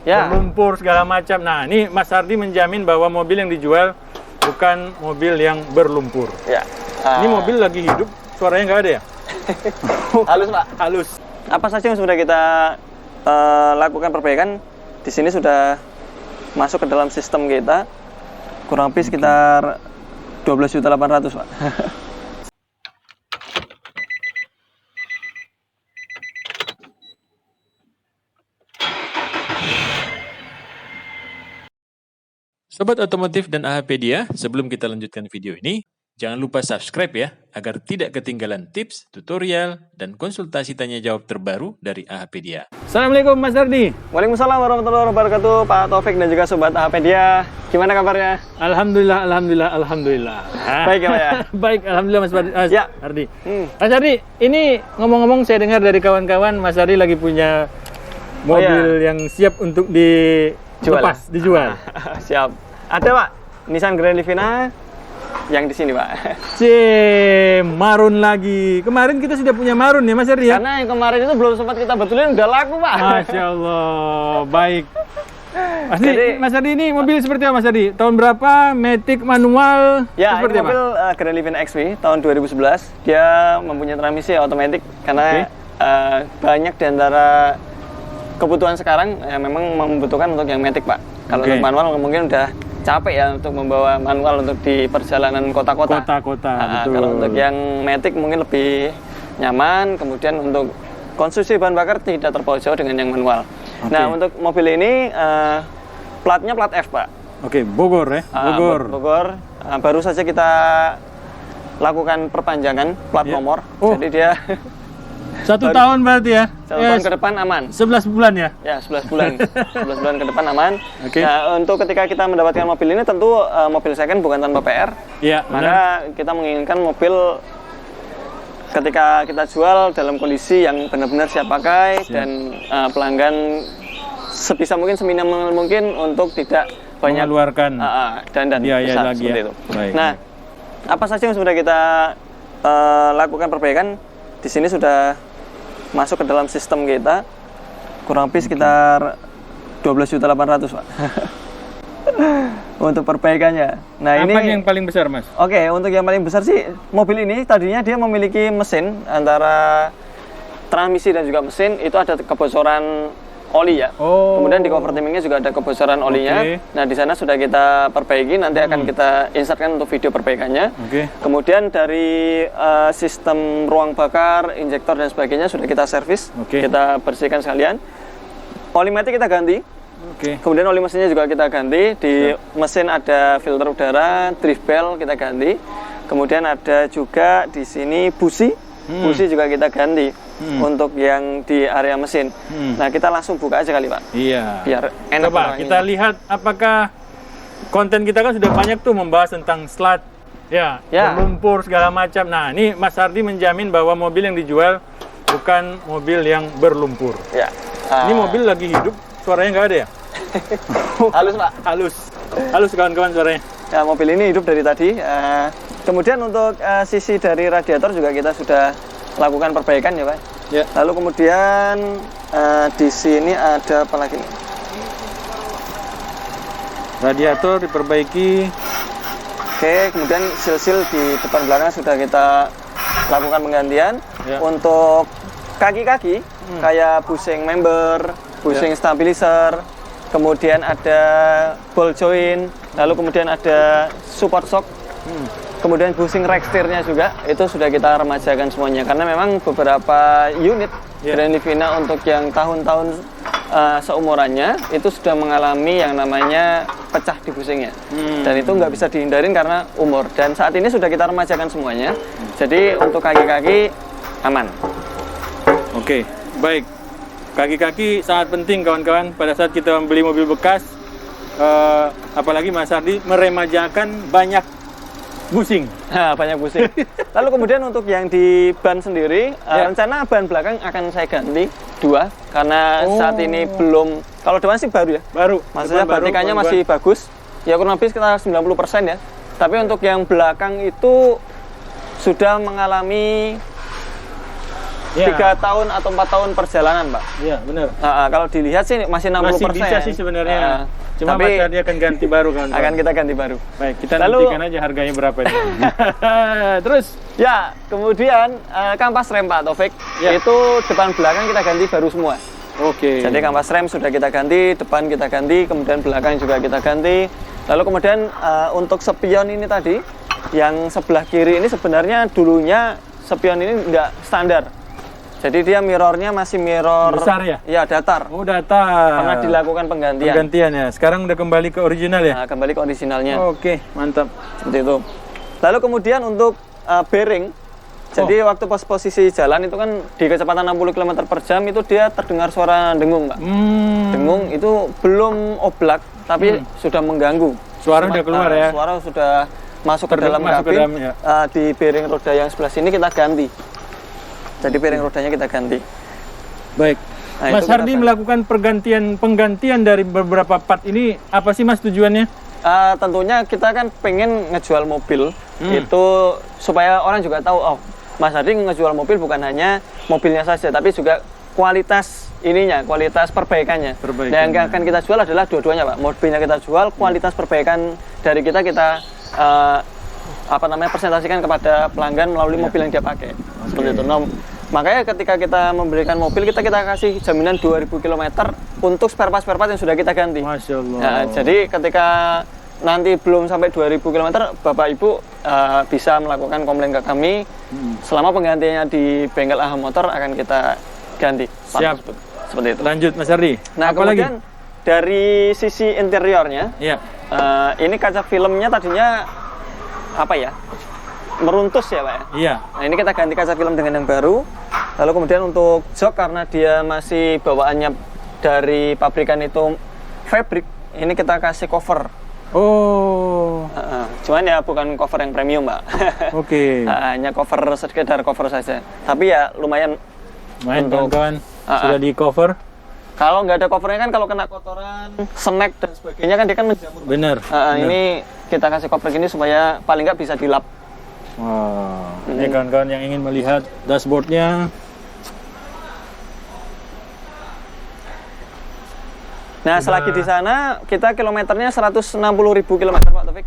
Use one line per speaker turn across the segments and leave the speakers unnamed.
berlumpur segala macam. Nah, ini Mas Hardi menjamin bahwa mobil yang dijual bukan mobil yang berlumpur. Ini mobil lagi hidup, suaranya nggak ada ya?
Halus Pak.
Halus.
Apa saja yang sudah kita lakukan perbaikan di sini sudah masuk ke dalam sistem kita, kurang lebih sekitar 12.800.000 Pak.
Sobat Otomotif dan AHPedia, sebelum kita lanjutkan video ini, jangan lupa subscribe ya, agar tidak ketinggalan tips, tutorial, dan konsultasi tanya jawab terbaru dari AHPedia.
Assalamualaikum Mas Hardi.
Waalaikumsalam warahmatullahi wabarakatuh, Pak Taufik dan juga Sobat AHPedia. Gimana kabarnya?
Alhamdulillah.
Baik ya Pak ya?
Baik, alhamdulillah Mas Hardi. Mas Hardi, ini ngomong-ngomong saya dengar dari kawan-kawan Mas Hardi lagi punya mobil yang siap untuk dijual.
Siap. Ada Pak, Nissan Grand Livina yang di sini Pak.
Marun lagi. Kemarin kita sudah punya Marun ya Mas Hardi ya?
Karena yang kemarin itu belum sempat kita betulin, udah laku Pak.
Masya Allah, baik. Mas Hardi ini mobil seperti apa Mas Hardi? Tahun berapa? Matic manual?
Ya,
seperti
ini mobil Grand Livina XV tahun 2011. Dia mempunyai transmisi otomatis karena banyak di antara kebutuhan sekarang memang membutuhkan untuk yang Matic Pak. Kalau untuk manual mungkin udah capek ya untuk membawa manual untuk di perjalanan kota-kota.
Betul.
Kalau untuk yang Matic mungkin lebih nyaman, kemudian untuk konsumsi bahan bakar tidak terpaut jauh dengan yang manual. Nah, untuk mobil ini platnya plat F Pak.
Bogor ya?
Bogor. Baru saja kita lakukan perpanjangan plat nomor. Jadi dia
1 tahun berarti ya?
1 tahun ke depan aman.
11 bulan ya?
Ya, 11 bulan. 11 bulan ke depan aman. Nah, untuk ketika kita mendapatkan mobil ini tentu mobil second bukan tanpa PR.
Iya,
maka kita menginginkan mobil ketika kita jual dalam kondisi yang benar-benar siap pakai dan pelanggan sebisa mungkin seminimal mungkin untuk tidak banyak
mengeluarkan
dan
biaya lagi
seperti
ya.
itu. Nah, apa saja yang sudah kita lakukan perbaikan di sini sudah masuk ke dalam sistem kita, kurang lebih sekitar 12.800.000 Pak. Untuk perbaikannya. Nah,
apa yang paling besar Mas?
Untuk yang paling besar sih mobil ini tadinya dia memiliki mesin antara transmisi dan juga mesin itu ada kebocoran oli ya. Kemudian di overtimingnya juga ada kebocoran olinya. Nah, di sana sudah kita perbaiki, nanti akan kita insertkan untuk video perbaikannya. Kemudian dari sistem ruang bakar, injektor dan sebagainya sudah kita servis, kita bersihkan sekalian. Oli Matic kita ganti. Kemudian oli mesinnya juga kita ganti. Di mesin ada filter udara, drift bell kita ganti. Kemudian ada juga di sini busi juga kita ganti. Untuk yang di area mesin. Nah, kita langsung buka aja kali Pak.
Iya.
Biar enak.
Coba kita lihat apakah konten kita kan sudah banyak tuh membahas tentang slat, berlumpur segala macam. Nah, ini Mas Hardi menjamin bahwa mobil yang dijual bukan mobil yang berlumpur. Ini mobil lagi hidup, suaranya nggak ada ya?
Halus Pak.
Halus kawan-kawan suaranya.
Ya, mobil ini hidup dari tadi. Kemudian untuk sisi dari radiator juga kita sudah lakukan perbaikan ya Pak. Lalu kemudian di sini ada apa lagi nih?
Radiator diperbaiki.
Kemudian sil-sil di depan belakang sudah kita lakukan penggantian. Untuk kaki-kaki kayak bushing member, bushing stabilizer, kemudian ada ball joint, lalu kemudian ada support shock. Kemudian bushing rack steer-nya juga itu sudah kita remajakan semuanya karena memang beberapa unit Grand Livina untuk yang tahun-tahun seumurannya itu sudah mengalami yang namanya pecah di bushingnya dan itu nggak bisa dihindarin karena umur, dan saat ini sudah kita remajakan semuanya. Jadi untuk kaki-kaki aman.
Baik. Kaki-kaki sangat penting kawan-kawan pada saat kita membeli mobil bekas, apalagi Mas Hardi meremajakan banyak bushing.
Banyak bushing. Lalu kemudian untuk yang di ban sendiri, rencana ban belakang akan saya ganti 2 karena saat ini belum. Kalau depan sih baru ya. Maksudnya batikannya masih bagus. Ya kurang lebih sekitar 90% ya. Tapi untuk yang belakang itu sudah mengalami 3 tahun atau 4 tahun perjalanan, Pak.
Iya, benar.
Kalau dilihat sih masih 60%.
Masih bisa sih sebenarnya. Cuma
tapi
dia akan ganti baru kan.
Akan kita ganti baru.
Baik, kita nantikan aja harganya berapa ini. Terus
ya, kemudian kampas rem Pak Taufik, itu depan belakang kita ganti baru semua.
Oke.
Jadi kampas rem sudah kita ganti, depan kita ganti, kemudian belakang juga kita ganti. Lalu kemudian untuk spion ini tadi, yang sebelah kiri ini sebenarnya dulunya spion ini enggak standar. Jadi dia mirrornya masih mirror
besar ya?
Iya, datar.
Oh, datar.
Pernah dilakukan penggantian.
Penggantian ya. Sekarang udah kembali ke original ya?
Nah, kembali ke originalnya.
Oke, mantap.
Seperti itu. Lalu kemudian untuk bearing, jadi waktu posisi jalan itu kan di kecepatan 60 km per jam itu dia terdengar suara dengung, Pak. Dengung itu belum oblak, tapi sudah mengganggu.
Suara udah keluar ya?
Suara sudah masuk ke dalam kabin. Ya. Di bearing roda yang sebelah sini kita ganti. Jadi bearing rodanya kita ganti.
Baik.
Nah,
Mas Hardi melakukan penggantian dari beberapa part ini apa sih Mas tujuannya?
Tentunya kita kan pengen ngejual mobil itu supaya orang juga tahu, oh Mas Hardi ngejual mobil bukan hanya mobilnya saja, tapi juga kualitas ininya, kualitas perbaikannya. Dan yang akan kita jual adalah dua-duanya, Pak. Mobilnya kita jual, kualitas perbaikan dari kita presentasikan kepada pelanggan melalui mobil yang dia pakai. Seperti itu. Nah, makanya ketika kita memberikan mobil kita kasih jaminan 2000 km untuk spare part yang sudah kita ganti.
Masya Allah.
Nah, jadi ketika nanti belum sampai 2000 km, Bapak Ibu bisa melakukan komplain ke kami. Selama penggantiannya di bengkel AHA Motor akan kita ganti.
Siap.
Seperti itu.
Lanjut Mas Hardi.
Nah, kemudian dari sisi interiornya, ini kaca filmnya tadinya meruntus ya, Pak ya?
Iya.
Nah, ini kita ganti kaca film dengan yang baru. Lalu kemudian untuk jok, karena dia masih bawaannya dari pabrikan itu fabric, ini kita kasih cover.
Oh.
Cuman ya bukan cover yang premium, Pak.
Oke.
Hanya cover, sekedar cover saja. Tapi ya lumayan untuk
kawan-kawan sudah di cover.
Kalau nggak ada covernya kan, kalau kena kotoran, snack dan sebagainya kan dia kan menjamur.
Benar.
Ini kita kasih cover gini supaya paling nggak bisa dilap.
Wow. Ini kawan-kawan yang ingin melihat dashboardnya.
Nah, selagi di sana kita kilometernya 160.000 km, Pak Taufik.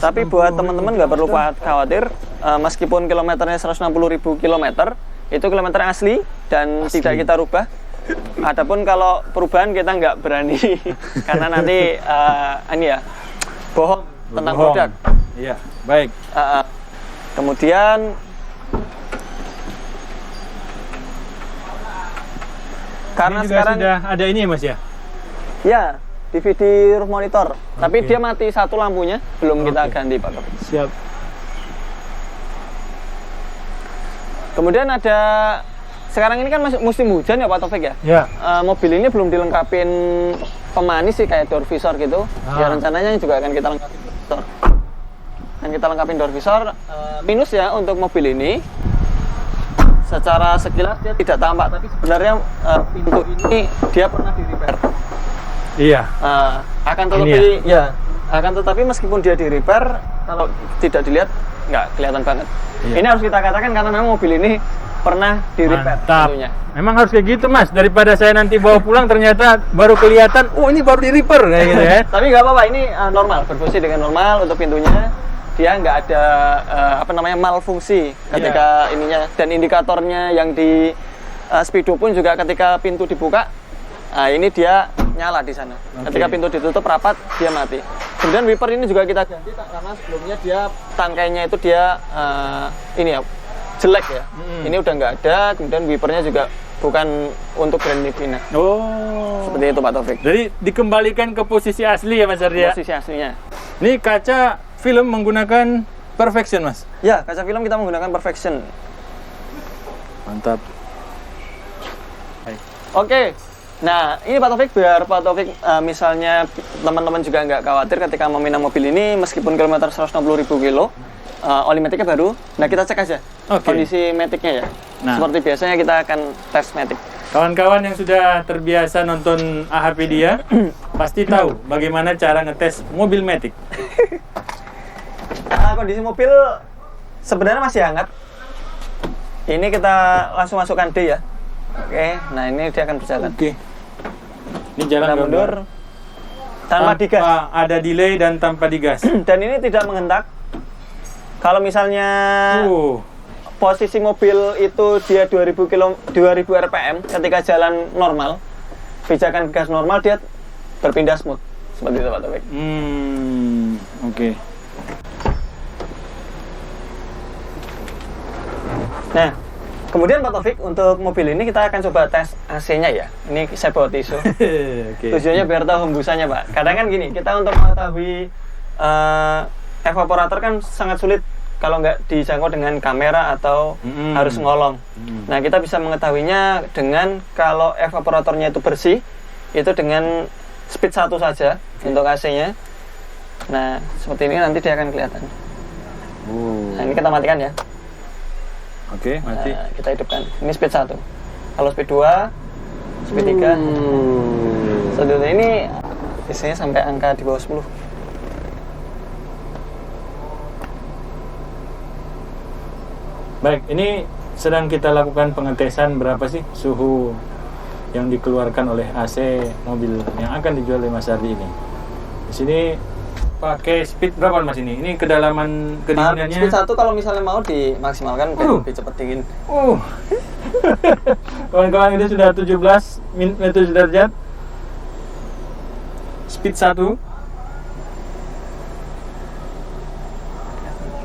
Tapi buat teman-teman nggak perlu khawatir, meskipun kilometernya 160.000 km, itu kilometer asli dan tidak kita rubah. Adapun kalau perubahan kita nggak berani karena nanti bohong tentang produk.
Iya, baik.
Kemudian karena sekarang
sudah ada ini ya Mas ya?
Ya, DVD roof monitor. Tapi dia mati satu lampunya, belum kita ganti, Pak.
Siap.
Kemudian ada, sekarang ini kan masih musim hujan ya Pak Taufik ya?
Ya.
Mobil ini belum dilengkapin pemanis sih, kayak door visor gitu. Ya rencananya juga akan kita lengkapin door visor. Dan kita lengkapin door visor. Minus ya untuk mobil ini, secara sekilas dia tidak tampak, tapi sebenarnya pintu ini dia pernah di repair.
Iya.
Akan tetapi meskipun dia di repair, kalau tidak dilihat nggak kelihatan banget. Iya. Ini harus kita katakan karena memang mobil ini pernah di repair tentunya.
Memang harus kayak gitu Mas, daripada saya nanti bawa pulang ternyata baru kelihatan, oh ini baru di repair kayak gitu ya.
Tapi nggak apa-apa, ini normal, berfungsi dengan normal untuk pintunya. Dia nggak ada malfungsi ketika ininya, dan indikatornya yang di speedo pun juga ketika pintu dibuka, ini dia nyala di sana. Ketika pintu ditutup rapat dia mati. Kemudian wiper ini juga kita ganti karena sebelumnya dia tangkainya itu dia jelek ya. Ini udah nggak ada. Kemudian wipernya juga bukan untuk Grand Livina.
Oh,
seperti itu Pak Taufik.
Jadi dikembalikan ke posisi asli ya Mas Ardia.
Posisi aslinya.
Ini kaca film menggunakan Perfection Mas.
Ya, kaca film kita menggunakan Perfection.
Mantap.
Oke. Nah, ini Pak Taufik, biar Pak Taufik misalnya teman-teman juga nggak khawatir ketika meminang mobil ini, meskipun kilometer 160.000 kilo, oli maticnya baru. Nah, kita cek aja kondisi maticnya ya. Nah, seperti biasanya kita akan tes matic.
Kawan-kawan yang sudah terbiasa nonton AHPedia pasti tahu bagaimana cara ngetes mobil matic.
Kondisi mobil sebenarnya masih hangat. Ini kita langsung masukkan D ya. Oke, nah ini dia akan berjalan.
Oke. Ini jalan
Kita mundur tanpa digas.
Ada delay dan tanpa digas.
Dan ini tidak menghentak. Kalau misalnya posisi mobil itu dia 2000 rpm ketika jalan normal, pijakan gas normal, dia berpindah smooth seperti itu Pak Taufik.
Oke.
Nah, kemudian Pak Taufik, untuk mobil ini kita akan coba tes AC-nya ya. Ini saya bawa tisu.
Okay.
Tujuannya biar tahu hembusannya Pak. Kadang kan gini, kita untuk mengetahui evaporator kan sangat sulit kalau nggak dijangkau dengan kamera atau harus ngolong. Nah, kita bisa mengetahuinya dengan kalau evaporatornya itu bersih, itu dengan speed 1 saja untuk AC-nya. Nah, seperti ini nanti dia akan kelihatan. Nah, ini kita matikan ya.
Oke, mati.
Nah, kita hidupkan. Ini speed 1. Kalau speed 2, speed 3. Selanjutnya ini biasanya sampai angka di bawah 10.
Baik, ini sedang kita lakukan pengetesan berapa sih suhu yang dikeluarkan oleh AC mobil yang akan dijual oleh Mas Ardi ini. Di sini pakai speed berapa Mas ini? Ini kedalaman kedinginannya.
Speed 1 kalau misalnya mau dimaksimalkan lebih cepat dingin.
Kawan-kawan, ini sudah 17 derajat. Speed 1.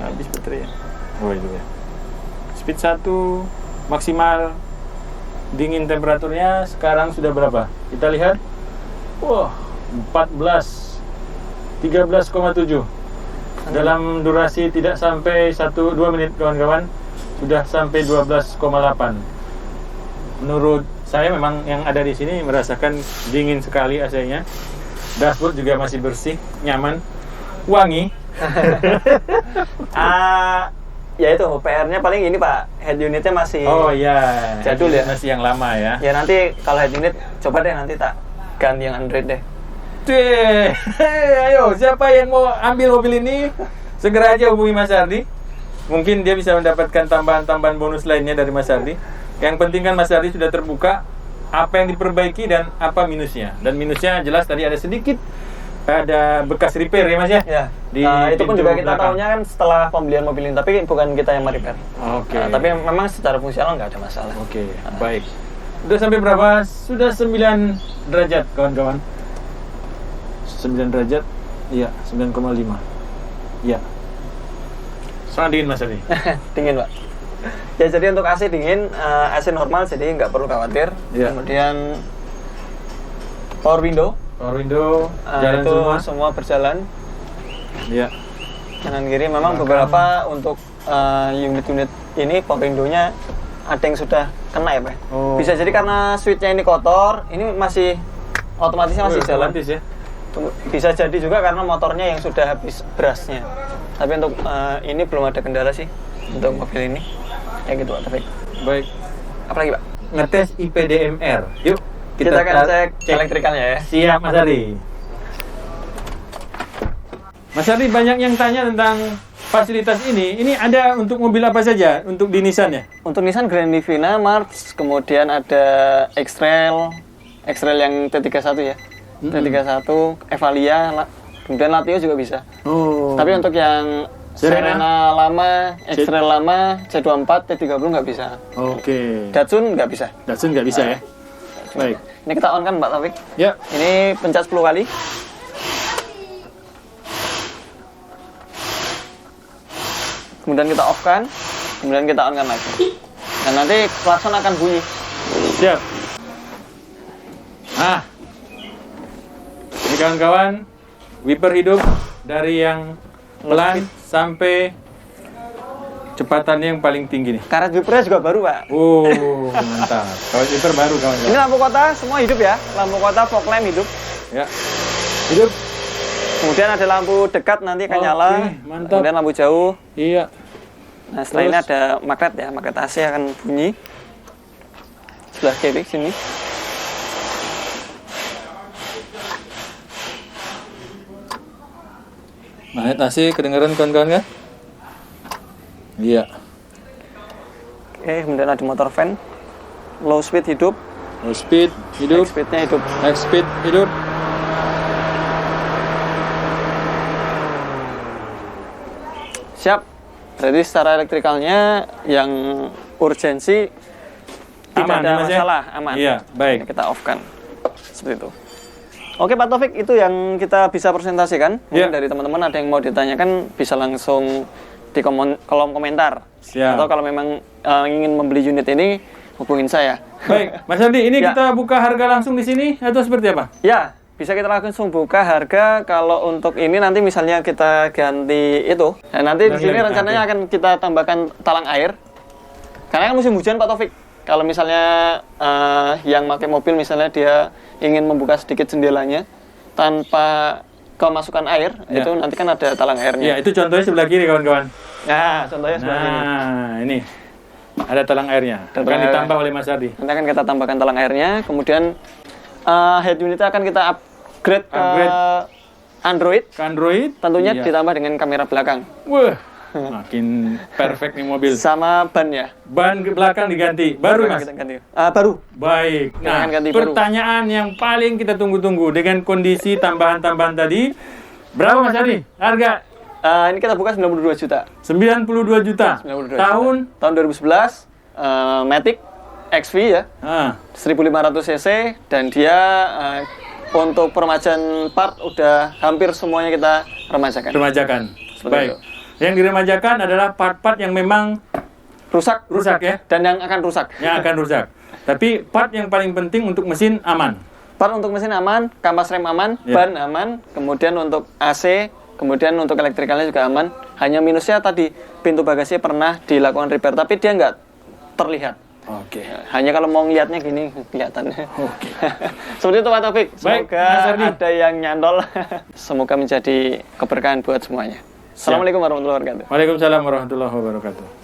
Habis baterai ya. Oh itu ya. Speed 1 maksimal dingin temperaturnya sekarang sudah berapa? Kita lihat. 13,7 dalam durasi tidak sampai 1-2 menit kawan-kawan, sudah sampai 12,8. Menurut saya memang yang ada di sini merasakan dingin sekali AC-nya. Dashboard juga masih bersih, nyaman, wangi.
Ya itu PR-nya paling ini Pak, head unitnya masih jadul ya,
masih yang lama ya.
Ya nanti kalau head unit coba deh nanti tak ganti yang Android deh.
Ayo, siapa yang mau ambil mobil ini? Segera aja hubungi Mas Ardi. Mungkin dia bisa mendapatkan tambahan-tambahan bonus lainnya dari Mas Ardi. Yang penting kan Mas Ardi sudah terbuka apa yang diperbaiki dan apa minusnya. Dan minusnya jelas tadi ada sedikit, ada bekas repair ya Mas ya?
Ya.
Di
itu pun juga kita
belakang.
tahunya kan setelah pembelian mobil ini, tapi bukan kita yang merepair.
Oke.
Tapi memang secara fungsional nggak ada masalah.
Oke, baik. Sudah sampai berapa? Sudah 9 derajat kawan-kawan. 9 derajat, iya 9,5. Iya. Sangat dingin Mas Ardi.
Dingin Pak. Ya jadi untuk AC dingin, AC normal jadi nggak perlu khawatir.
Ya.
Kemudian power window,
jalan
itu
semua.
berjalan.
Iya.
Kanan kiri memang beberapa untuk unit-unit ini power window-nya ada yang sudah kena ya Pak. Bisa jadi karena switch-nya ini kotor, ini masih otomatisnya masih jalan.
Otomatis ya.
Bisa jadi juga karena motornya yang sudah habis berasnya. Tapi untuk ini belum ada kendala sih untuk mobil ini. Ya gitu Pak.
Baik.
Apalagi Pak?
Ngetes IPDMR. Yuk,
Kita akan cek elektrikalnya ya.
Siap Mas Ardi. Mas Ardi, banyak yang tanya tentang fasilitas ini. Ini ada untuk mobil apa saja? Untuk di Nissan ya?
Untuk Nissan Grand Livina, March, kemudian ada X-Trail yang T31 ya. T31, Evalia, kemudian Latio juga bisa. Tapi untuk yang Serena lama, X-Trail lama, C24, T30 nggak bisa.
Oke.
Datsun nggak bisa.
Datsun nggak bisa ya? Baik.
Ini kita on kan Mbak Taufik?
Ya.
Ini pencet 10 kali. Kemudian kita off kan, kemudian kita on kan lagi. Dan nanti klakson akan bunyi.
Siap. Ini kawan-kawan, wiper hidup dari yang pelan sampai kecepatannya yang paling tinggi nih.
Karet wipernya juga baru Pak.
Mantap. Kalau wiper baru kawan-kawan.
Ini lampu kota semua hidup ya. Lampu kota fog lamp hidup.
Ya. Hidup.
Kemudian ada lampu dekat nanti akan nyala.
Mantap.
Kemudian lampu jauh.
Iya.
Nah setelah ini ada magnet ya, magnet AC akan bunyi. Sebelah kiri sini.
Magnet AC kedengeran kawan-kawan kan? Iya.
Oke, kemudian ada motor fan. Low speed hidup.
Low speed hidup.
High speednya hidup.
High speed hidup.
Siap. Berarti secara elektrikalnya yang urgensi tidak
Aman,
ada
Mas, ya?
masalah, aman.
Iya, baik.
Ini kita off kan. Seperti itu. Oke Pak Taufik, itu yang kita bisa presentasikan. Mungkin
Iya.
dari teman-teman ada yang mau ditanyakan bisa langsung di kolom komentar.
Siap.
Atau kalau memang ingin membeli unit ini hubungin saya.
Baik, Mas Ardi, ini
Ya.
kita buka harga langsung di sini atau seperti apa?
Ya, bisa kita langsung buka harga. Kalau untuk ini nanti misalnya kita ganti itu. Nah, nanti di sini
Ganti,
rencananya
oke.
akan kita tambahkan talang air. Karena kan musim hujan Pak Taufik. Kalau misalnya yang pakai mobil misalnya dia ingin membuka sedikit jendelanya tanpa kemasukan air,
Ya.
itu nanti kan ada talang
Ya,
airnya.
itu contohnya sebelah kiri, kawan-kawan.
Nah, contohnya sebelah sini.
Nah, ini. Ada talang airnya.
Ada
Akan
talang
ditambah oleh Mas Ardi.
Nanti akan kita tambahkan talang airnya. Kemudian head unitnya akan kita upgrade ke
Upgrade.
Android.
Ke Android.
Tentunya
Iya.
ditambah dengan kamera belakang.
Wah, makin perfect nih mobil.
Sama ban ya.
Ban ke belakang diganti. Baru, Mas?
Kita ganti. Baru.
Baik. Nah,
Dengan ganti baru.
pertanyaan yang paling kita tunggu-tunggu dengan kondisi tambahan-tambahan tadi, berapa Mas Ardi? Harga
Ini kita buka 92 juta.
92 juta.
92
Tahun?
juta. Tahun 2011. Matic XV ya. 1500 cc dan dia untuk peremajaan part udah hampir semuanya kita remajakan.
Remajakan.
Seperti
Baik.
itu.
Yang diremajakan adalah part-part yang memang
Rusak
rusak ya,
dan yang akan rusak.
yang akan rusak. Tapi part yang paling penting untuk mesin aman.
Part untuk mesin aman, kampas rem aman,
Ya.
ban aman, kemudian untuk AC, kemudian untuk elektrikalnya juga aman. Hanya minusnya tadi pintu bagasi pernah dilakukan repair tapi dia nggak terlihat.
Oke.
Hanya kalau mau ngeliatnya gini kelihatannya.
Oke.
Seperti itu Pak Taufik.
Baik,
Semoga
Mas Ardi.
ada yang nyantol. Semoga menjadi keberkahan buat semuanya. Assalamualaikum warahmatullahi wabarakatuh.
Waalaikumsalam warahmatullahi wabarakatuh.